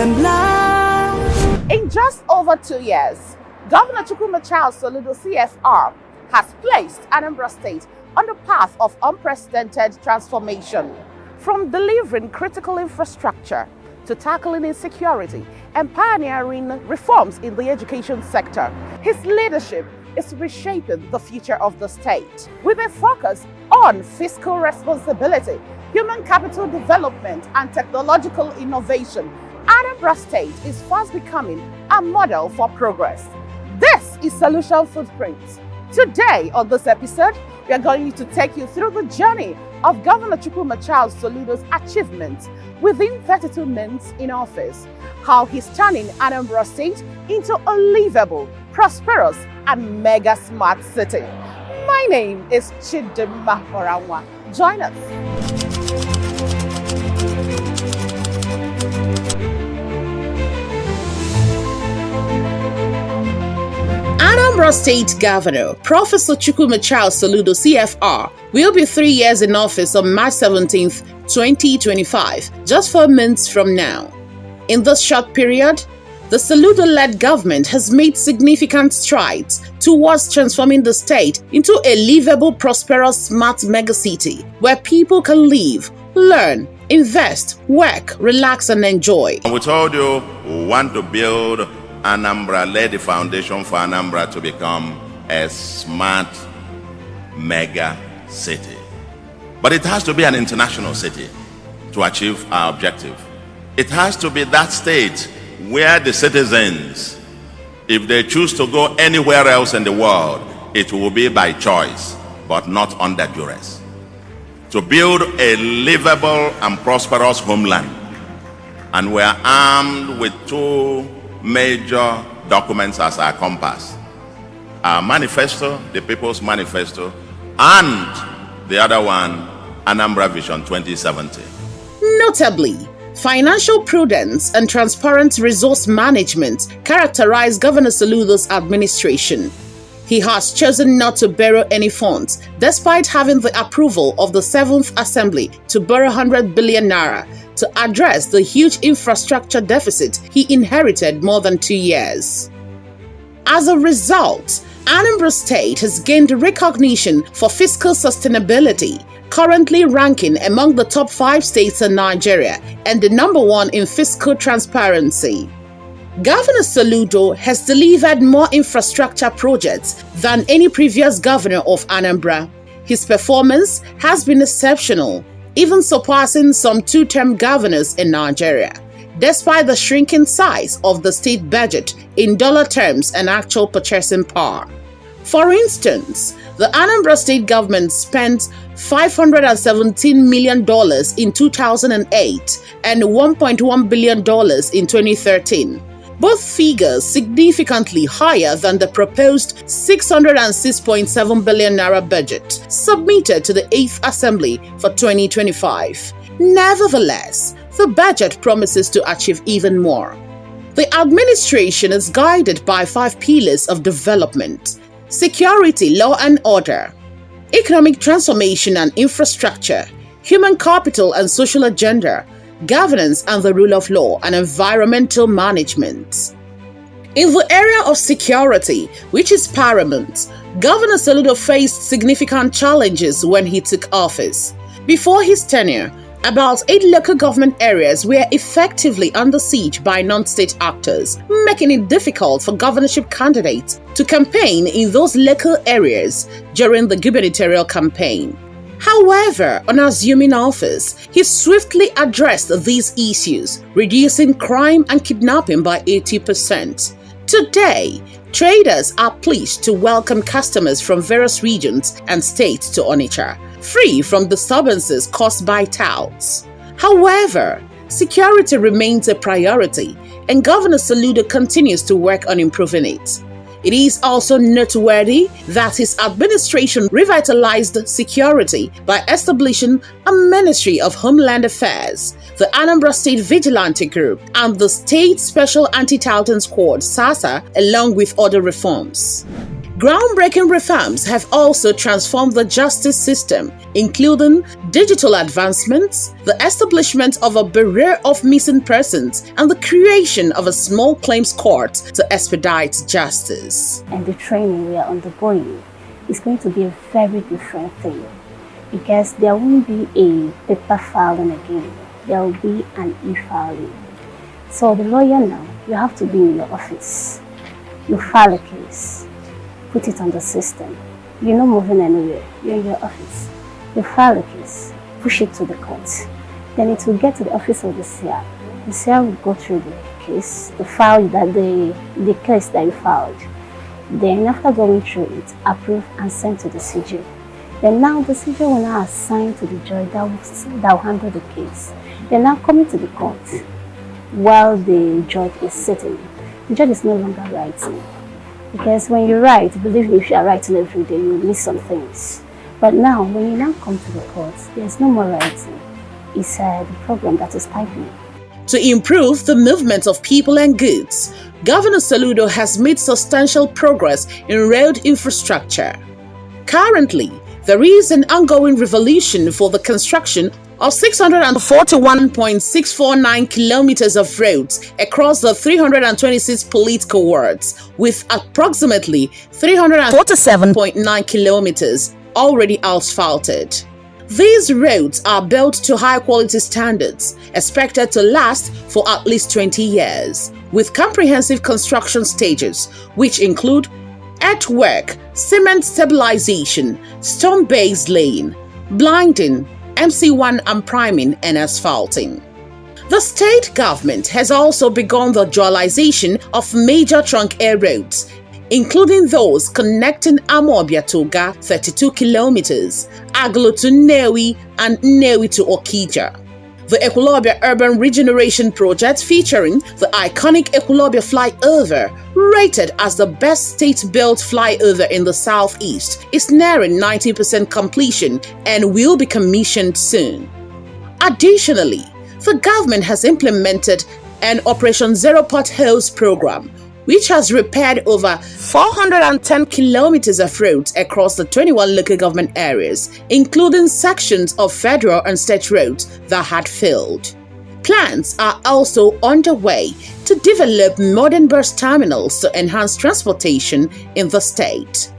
Anambra. In just over 2 years, Governor Chukwuemeka Soludo CFR has placed Anambra State on the path of unprecedented transformation, from delivering critical infrastructure to tackling insecurity and pioneering reforms in the education sector. His leadership is reshaping the future of the state with a focus on fiscal responsibility, human capital development, and technological innovation. Anambra State is fast becoming a model for progress. This is Solution Footprints. Today on this episode, we are going to take you through the journey of Governor Chukwuemeka Soludo's achievements within 32 months in office, how he's turning Anambra State into a livable, prosperous, and mega smart city. My name is Chidimma Oranwa. Join us. Anambra State Governor Professor Chukwuemeka Soludo CFR will be 3 years in office on March 17, 2025, just 4 months from now. In this short period, the Soludo-led government has made significant strides towards transforming the state into a livable, prosperous, smart megacity where people can live, learn, invest, work, relax, and enjoy. We told you we want to build Anambra, lay the foundation for Anambra to become a smart mega city. But it has to be an international city to achieve our objective. It has to be that state where the citizens, if they choose to go anywhere else in the world, it will be by choice, but not under duress. To build a livable and prosperous homeland. And we are armed with 2 major documents as our compass: our manifesto, the People's Manifesto, and the other one, Anambra Vision 2070. Notably, financial prudence and transparent resource management characterize Governor Soludo's administration. He has chosen not to borrow any funds, despite having the approval of the 7th Assembly to borrow 100 billion naira to address the huge infrastructure deficit he inherited more than 2 years. As a result, Anambra State has gained recognition for fiscal sustainability, currently ranking among the top 5 states in Nigeria and the number 1 in fiscal transparency. Governor Soludo has delivered more infrastructure projects than any previous governor of Anambra. His performance has been exceptional, even surpassing some 2-term governors in Nigeria, despite the shrinking size of the state budget in dollar terms and actual purchasing power. For instance, the Anambra State government spent $517 million in 2008 and $1.1 billion in 2013. Both figures significantly higher than the proposed 606.7 billion naira budget submitted to the 8th Assembly for 2025. Nevertheless, the budget promises to achieve even more. The administration is guided by 5 pillars of development: security, law and order, economic transformation and infrastructure, human capital and social agenda, governance and the rule of law, and environmental management. In the area of security, which is paramount, Governor Soludo faced significant challenges when he took office. Before his tenure, about 8 local government areas were effectively under siege by non-state actors, making it difficult for governorship candidates to campaign in those local areas during the gubernatorial campaign. However, on assuming office, he swiftly addressed these issues, reducing crime and kidnapping by 80%. Today, traders are pleased to welcome customers from various regions and states to Onitsha, free from disturbances caused by touts. However, security remains a priority, and Governor Soludo continues to work on improving it. It is also noteworthy that his administration revitalized security by establishing a Ministry of Homeland Affairs, the Anambra State Vigilante Group, and the State Special Anti-Touting Squad (SASA), along with other reforms. Groundbreaking reforms have also transformed the justice system, including digital advancements, the establishment of a Bureau of Missing Persons, and the creation of a small claims court to expedite justice. And the training we are undergoing is going to be a very different thing, because there won't be a paper filing again. There will be an e-filing. So the lawyer now, you have to be in your office. You file a case. Put it on the system. You're not moving anywhere. You're in your office. You file a case, push it to the court. Then it will get to the office of the CR. The CR will go through the case, the case that you filed. Then after going through it, approve and send to the CJ. Then now the CJ will now assign to the judge that will handle the case. They're now coming to the court while the judge is sitting. The judge is no longer writing. Because when you write, believe me, if you are writing every day, you will miss some things. But now, when you now come to the court, there's no more writing. It's the program that is typing. To improve the movement of people and goods, Governor Soludo has made substantial progress in road infrastructure. Currently, there is an ongoing revolution for the construction of 641.649 kilometers of roads across the 326 political wards, with approximately 347.9 kilometers already asphalted. These roads are built to high-quality standards, expected to last for at least 20 years, with comprehensive construction stages, which include earthwork, cement stabilization, stone-based laying, blinding, MC1 and priming and asphalting. The state government has also begun the dualization of major trunk air roads, including those connecting Amobia to Ga 32 kilometers, Aglo to Nnewi, and Nnewi to Okija. The Ekwulobia Urban Regeneration Project, featuring the iconic Ekwulobia flyover, rated as the best state-built flyover in the southeast, is nearing 90% completion and will be commissioned soon. Additionally, the government has implemented an Operation Zero Potholes program, which has repaired over 410 kilometers of roads across the 21 local government areas, including sections of federal and state roads that had failed. Plans are also underway to develop modern bus terminals to enhance transportation in the state.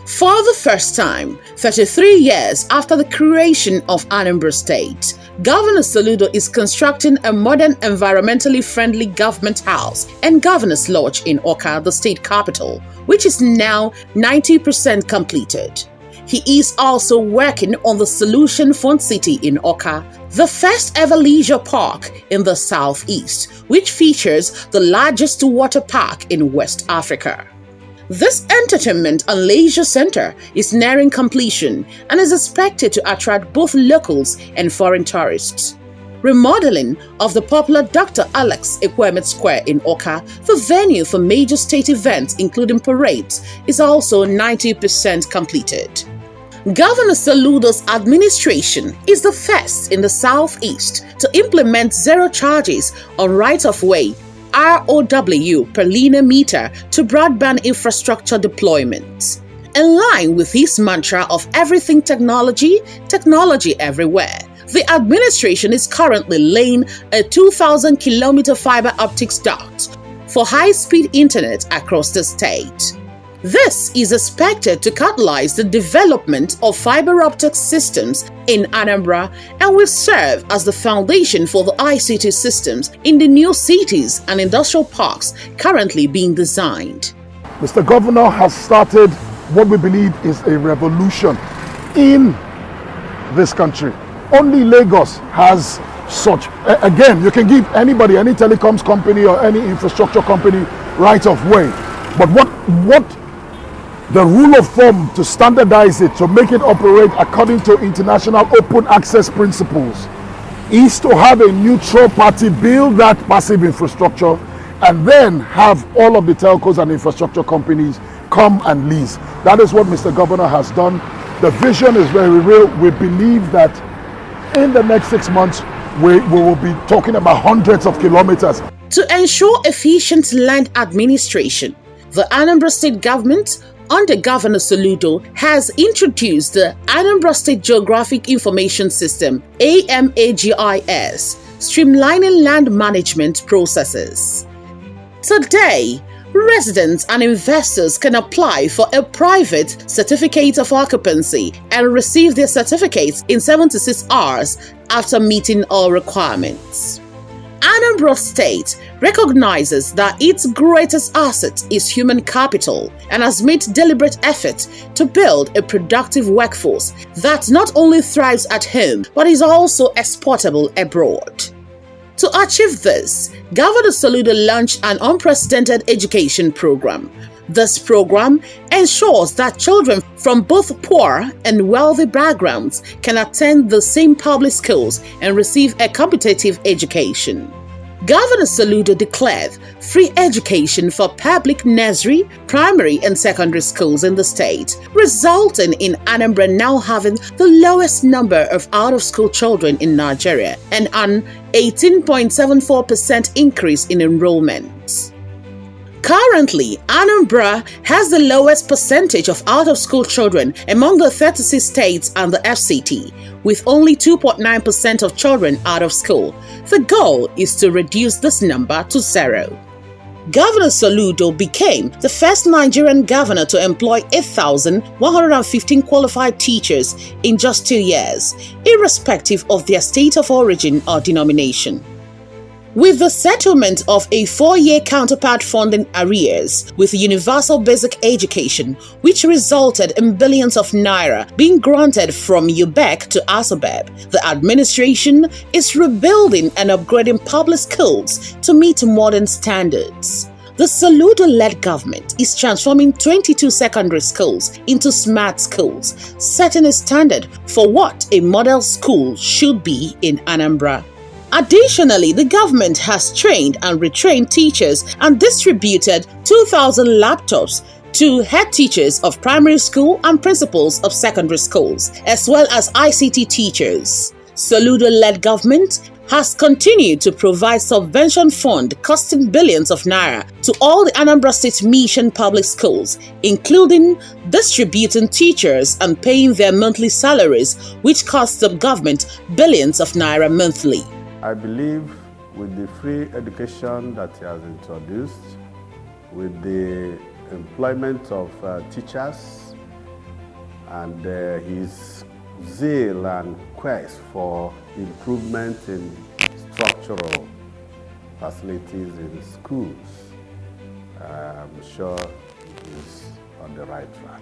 For the first time, 33 years after the creation of Anambra State, Governor Soludo is constructing a modern, environmentally friendly government house and governor's lodge in Awka, the state capital, which is now 90% completed. He is also working on the Solution Fund City in Awka, the first ever leisure park in the southeast, which features the largest water park in West Africa. This entertainment and leisure center is nearing completion and is expected to attract both locals and foreign tourists. Remodeling of the popular Dr. Alex Ekweme Square in Awka, the venue for major state events including parades, is also 90% completed. Governor Soludo's administration is the first in the southeast to implement zero charges on right-of-way ROW per linear meter to broadband infrastructure deployment. In line with his mantra of everything technology, technology everywhere, the administration is currently laying a 2,000-kilometer fiber optics duct for high-speed internet across the state. This is expected to catalyze the development of fiber optic systems in Anambra and will serve as the foundation for the ICT systems in the new cities and industrial parks currently being designed. Mr. Governor has started what we believe is a revolution in this country. Only Lagos has such. Again, you can give anybody, any telecoms company or any infrastructure company right of way. But what the rule of thumb to standardize it, to make it operate according to international open access principles, is to have a neutral party build that passive infrastructure and then have all of the telcos and infrastructure companies come and lease. That is what Mr. Governor has done. The vision is very real. We believe that in the next 6 months, we will be talking about hundreds of kilometers. To ensure efficient land administration, the Anambra State government under Governor Soludo, has introduced the Anambra State Geographic Information System, AMAGIS, streamlining land management processes. Today, residents and investors can apply for a private certificate of occupancy and receive their certificates in 76 hours after meeting all requirements. Anambra State recognizes that its greatest asset is human capital and has made deliberate effort to build a productive workforce that not only thrives at home but is also exportable abroad. To achieve this, Governor Soludo launched an unprecedented education program. This program ensures that children from both poor and wealthy backgrounds can attend the same public schools and receive a competitive education. Governor Soludo declared free education for public nursery, primary and secondary schools in the state, resulting in Anambra now having the lowest number of out-of-school children in Nigeria and an 18.74% increase in enrollments. Currently, Anambra has the lowest percentage of out-of-school children among the 36 states and the FCT, with only 2.9% of children out of school. The goal is to reduce this number to zero. Governor Soludo became the first Nigerian governor to employ 8,115 qualified teachers in just 2 years, irrespective of their state of origin or denomination. With the settlement of a 4-year counterpart funding arrears with universal basic education, which resulted in billions of naira being granted from UBEC to ASOBEB, the administration is rebuilding and upgrading public schools to meet modern standards. The Soludo-led government is transforming 22 secondary schools into smart schools, setting a standard for what a model school should be in Anambra. Additionally, the government has trained and retrained teachers and distributed 2,000 laptops to head teachers of primary school and principals of secondary schools, as well as ICT teachers. Soludo-led government has continued to provide subvention fund costing billions of naira to all the Anambra State Mission public schools, including distributing teachers and paying their monthly salaries, which costs the government billions of naira monthly. I believe with the free education that he has introduced, with the employment of teachers, and his zeal and quest for improvement in structural facilities in schools, I'm sure he's on the right track.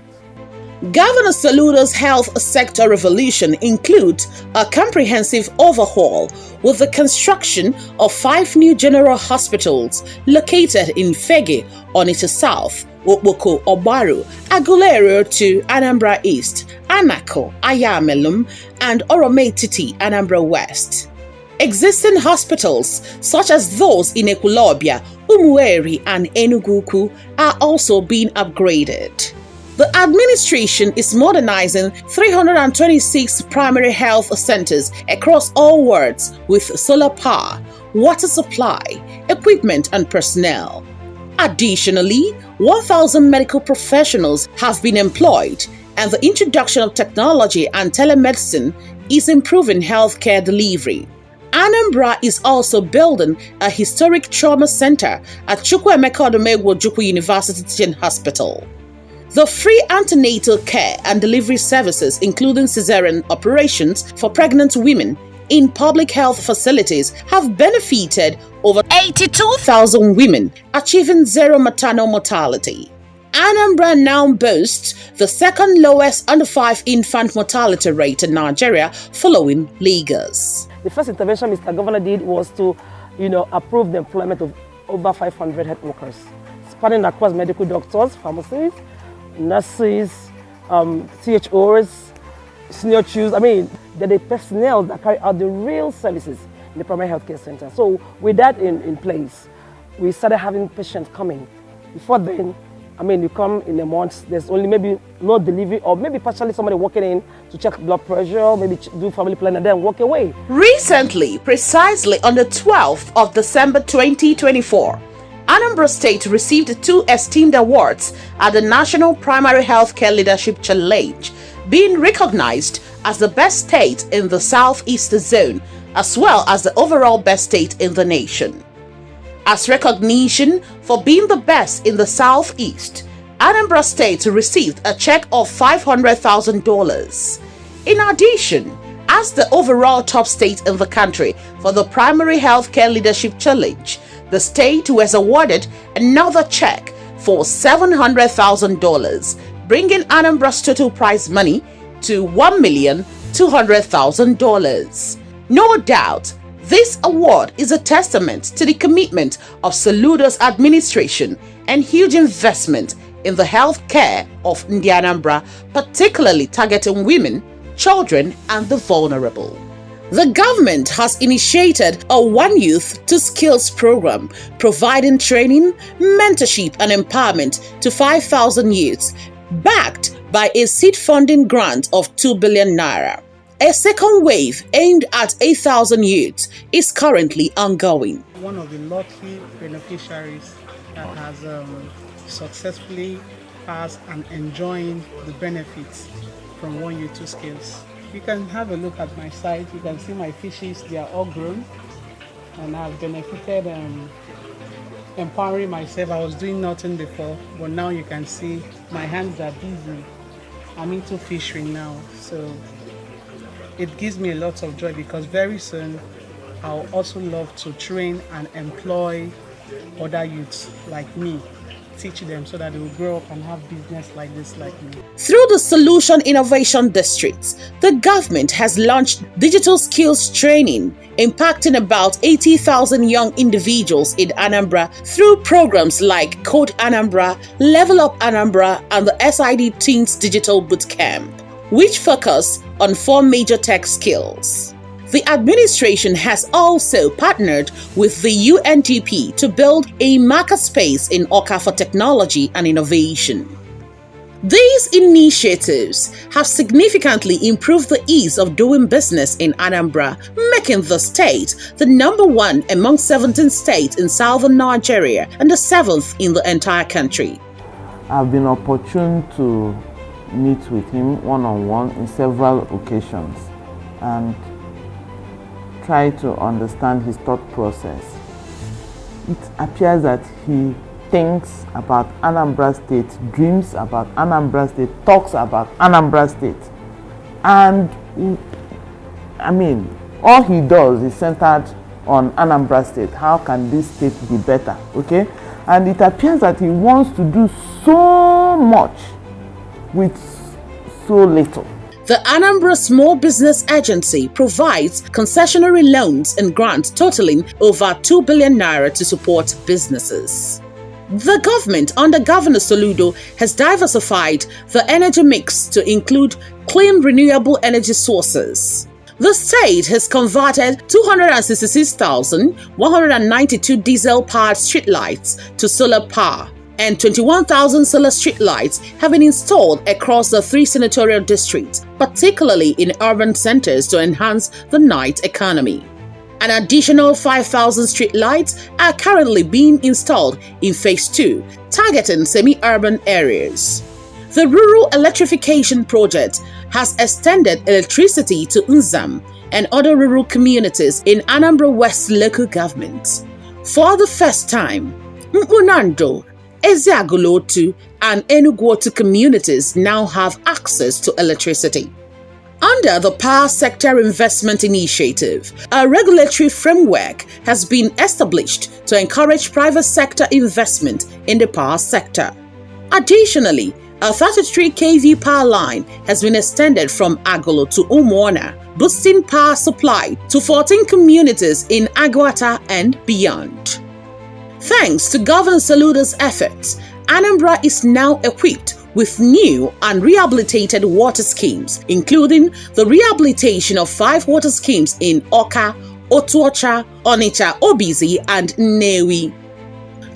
Governor Soludo's health sector revolution includes a comprehensive overhaul with the construction of 5 new general hospitals located in Fege, Onitsha South, Okpoko, Obaru, Agulero to Anambra East, Anako, Ayamelum, and Orometiti, Anambra West. Existing hospitals, such as those in Ekulobia, Umueri, and Enugu, are also being upgraded. The administration is modernizing 326 primary health centers across all wards with solar power, water supply, equipment, and personnel. Additionally, 1,000 medical professionals have been employed, and the introduction of technology and telemedicine is improving healthcare delivery. Anambra is also building a historic trauma center at Chukwuemeka Odumegwu Ojukwu University Teaching Hospital. The free antenatal care and delivery services, including cesarean operations for pregnant women in public health facilities, have benefited over 82,000 women, achieving zero maternal mortality. Anambra now boasts the second lowest under 5 infant mortality rate in Nigeria, following Lagos. The first intervention Mr. Governor did was to, approve the employment of over 500 health workers, spanning across medical doctors, pharmacists, nurses, CHOs, senior CHUs. They're the personnel that carry out the real services in the primary healthcare center. So with that in place, we started having patients coming. Before then, you come in a month, there's only maybe no delivery, or maybe partially somebody walking in to check blood pressure, maybe do family planning and then walk away. Recently, precisely on the 12th of December 2024, Anambra State received 2 esteemed awards at the National Primary Healthcare Leadership Challenge, being recognized as the best state in the Southeast Zone, as well as the overall best state in the nation. As recognition for being the best in the Southeast, Anambra State received a check of $500,000. In addition, as the overall top state in the country for the Primary Healthcare Leadership Challenge, the state was awarded another check for $700,000, bringing Anambra's total prize money to $1,200,000. No doubt, this award is a testament to the commitment of Soludo's administration and huge investment in the health care of Anambra, particularly targeting women, children, and the vulnerable. The government has initiated a One Youth, Two Skills program, providing training, mentorship, and empowerment to 5,000 youths, backed by a seed funding grant of 2 billion naira. A second wave aimed at 8,000 youths is currently ongoing. One of the lucky beneficiaries that has successfully passed and enjoying the benefits from One Youth, Two Skills. You can have a look at my site. You can see my fishes. They are all grown, and I've benefited empowering myself. I was doing nothing before, but now you can see my hands are busy. I'm into fishery now, so it gives me a lot of joy because very soon I'll also love to train and employ other youths like me, teach them so that they will grow up and have business like this like me. Through the Solution Innovation Districts, the government has launched digital skills training, impacting about 80,000 young individuals in Anambra through programs like Code Anambra, Level Up Anambra, and the SID Teens Digital Bootcamp, which focus on 4 major tech skills. The administration has also partnered with the UNDP to build a makerspace in Awka for technology and innovation. These initiatives have significantly improved the ease of doing business in Anambra, making the state the #1 among 17 states in southern Nigeria and the 7th in the entire country. I've been opportune to meet with him one-on-one in several occasions and try to understand his thought process. It appears that he thinks about Anambra State, dreams about Anambra State, talks about Anambra State. And I mean, all he does is centered on Anambra State. How can this state be better? Okay? And it appears that he wants to do so much with so little. The Anambra Small Business Agency provides concessionary loans and grants totaling over 2 billion naira to support businesses. The government under Governor Soludo has diversified the energy mix to include clean renewable energy sources. The state has converted 266,192 diesel-powered streetlights to solar power, and 21,000 solar streetlights have been installed across the 3 senatorial districts, particularly in urban centers, to enhance the night economy. An additional 5,000 streetlights are currently being installed in Phase 2, targeting semi-urban areas. The Rural Electrification Project has extended electricity to Nzam and other rural communities in Anambra West local government. For the first time, Mpunando, Ezeagolotu, and Enuguotu communities now have access to electricity. Under the Power Sector Investment Initiative, a regulatory framework has been established to encourage private sector investment in the power sector. Additionally, a 33 kV power line has been extended from Agolo to Umuona, boosting power supply to 14 communities in Agwata and beyond. Thanks to Governor Soludo's efforts, Anambra is now equipped with new and rehabilitated water schemes, including the rehabilitation of 5 water schemes in Awka, Otuocha, Onitsha, Obizi, and Nnewi.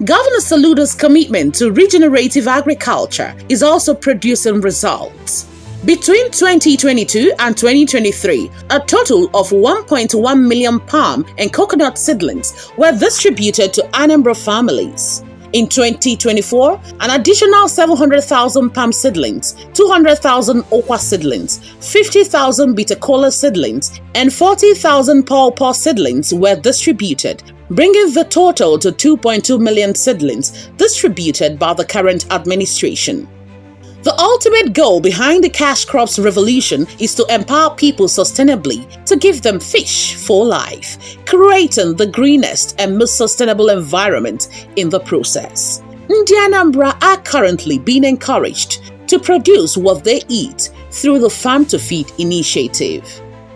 Governor Soludo's commitment to regenerative agriculture is also producing results. Between 2022 and 2023, a total of 1.1 million palm and coconut seedlings were distributed to Anambra families. In 2024, an additional 700,000 palm seedlings, 200,000 okwa seedlings, 50,000 bitter kola seedlings, and 40,000 pawpaw seedlings were distributed, bringing the total to 2.2 million seedlings distributed by the current administration. The ultimate goal behind the cash crops revolution is to empower people sustainably, to give them fish for life, creating the greenest and most sustainable environment in the process. Ndi Anambra are currently being encouraged to produce what they eat through the Farm to Feed initiative.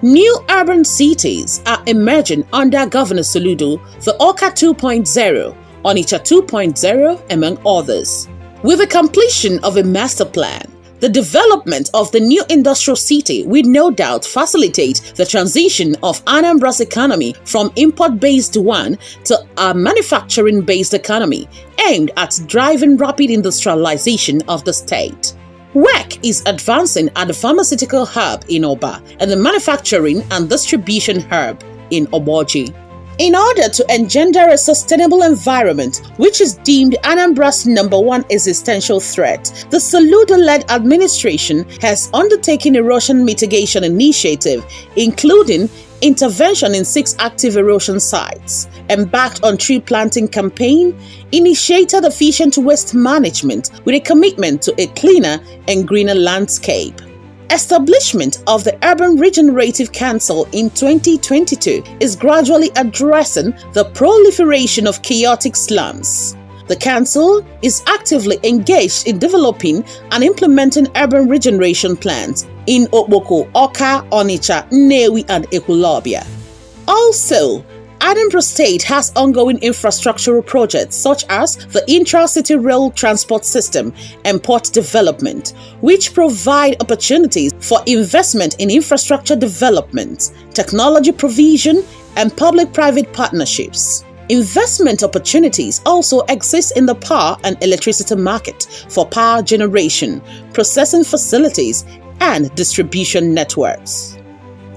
New urban cities are emerging under Governor Soludo, the Oka 2.0, Onitsha 2.0, among others. With the completion of a master plan, the development of the new industrial city will no doubt facilitate the transition of Anambra's economy from import-based one to a manufacturing-based economy aimed at driving rapid industrialization of the state. Work is advancing at the pharmaceutical hub in Oba and the manufacturing and distribution hub in Oboji. In order to engender a sustainable environment, which is deemed Anambra's #1 existential threat, the Soludo-led administration has undertaken erosion mitigation initiative, including intervention in 6 active erosion sites, embarked on tree planting campaign, initiated efficient waste management with a commitment to a cleaner and greener landscape. Establishment of the Urban Regenerative Council in 2022 is gradually addressing the proliferation of chaotic slums. The council is actively engaged in developing and implementing urban regeneration plans in Okpoko, Oka, Onitsha, Nnewi, and Ekwulobia. Also, Anambra State has ongoing infrastructural projects such as the intra-city rail transport system and port development, which provide opportunities for investment in infrastructure development, technology provision, and public-private partnerships. Investment opportunities also exist in the power and electricity market for power generation, processing facilities, and distribution networks.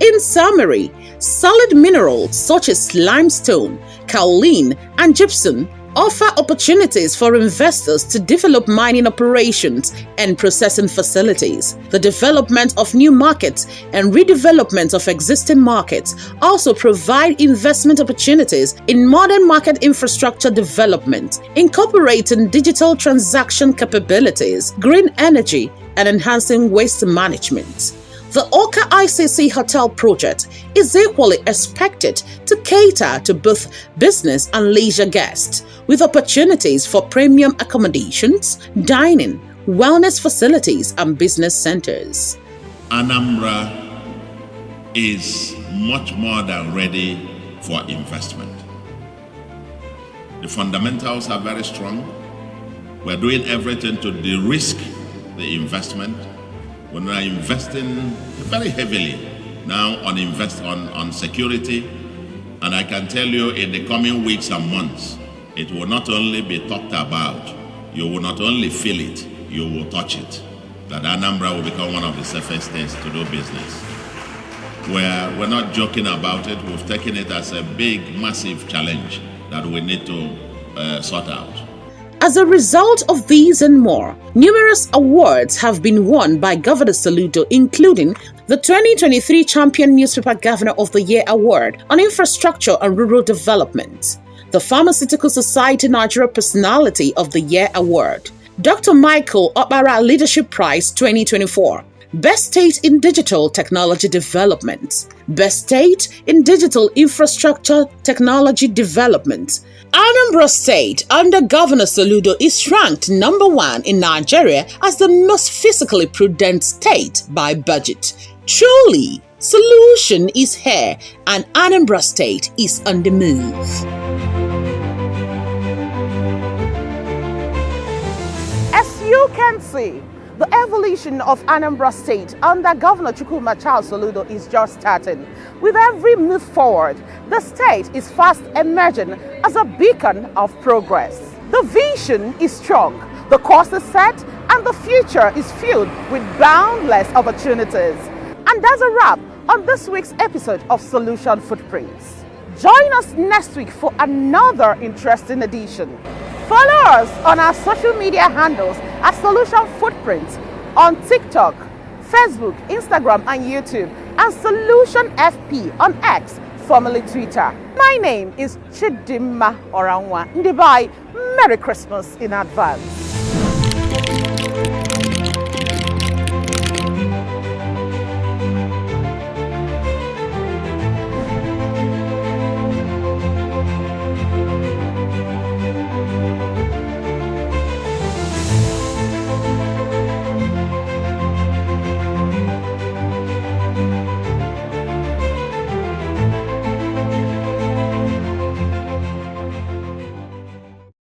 In summary, solid minerals such as limestone, kaolin, and gypsum offer opportunities for investors to develop mining operations and processing facilities. The development of new markets and redevelopment of existing markets also provide investment opportunities in modern market infrastructure development, incorporating digital transaction capabilities, green energy, and enhancing waste management. The Oka ICC Hotel project is equally expected to cater to both business and leisure guests, with opportunities for premium accommodations, dining, wellness facilities, and business centers. Anambra is much more than ready for investment. The fundamentals are very strong. We're doing everything to de-risk the investment. We're now investing very heavily now on security, and I can tell you in the coming weeks and months, it will not only be talked about, you will not only feel it, you will touch it, that Anambra will become one of the safest states to do business. We're not joking about it, we've taken it as a big, massive challenge that we need to sort out. As a result of these and more, numerous awards have been won by Governor Soludo, including the 2023 Champion Newspaper Governor of the Year Award on Infrastructure and Rural Development, the Pharmaceutical Society Nigeria Personality of the Year Award, Dr. Michael Okpara Leadership Prize 2024, Best State in Digital Technology Development, Best State in Digital Infrastructure Technology Development. Anambra State under Governor Soludo is ranked #1 in Nigeria as the most fiscally prudent state by budget. Truly, solution is here and Anambra State is on the move. As you can see, the evolution of Anambra State under Governor Chukwuma Charles Soludo is just starting. With every move forward, the state is fast emerging as a beacon of progress. The vision is strong, the course is set, and and the future is filled with boundless opportunities. And that's a wrap on this week's episode of Solution Footprints. Join us next week for another interesting edition. Follow us on our social media handles at Solution Footprints on TikTok, Facebook, Instagram, and YouTube, and Solution FP on X, formerly Twitter. My name is Chidimma Oranwa Ndibai. Merry Christmas in advance.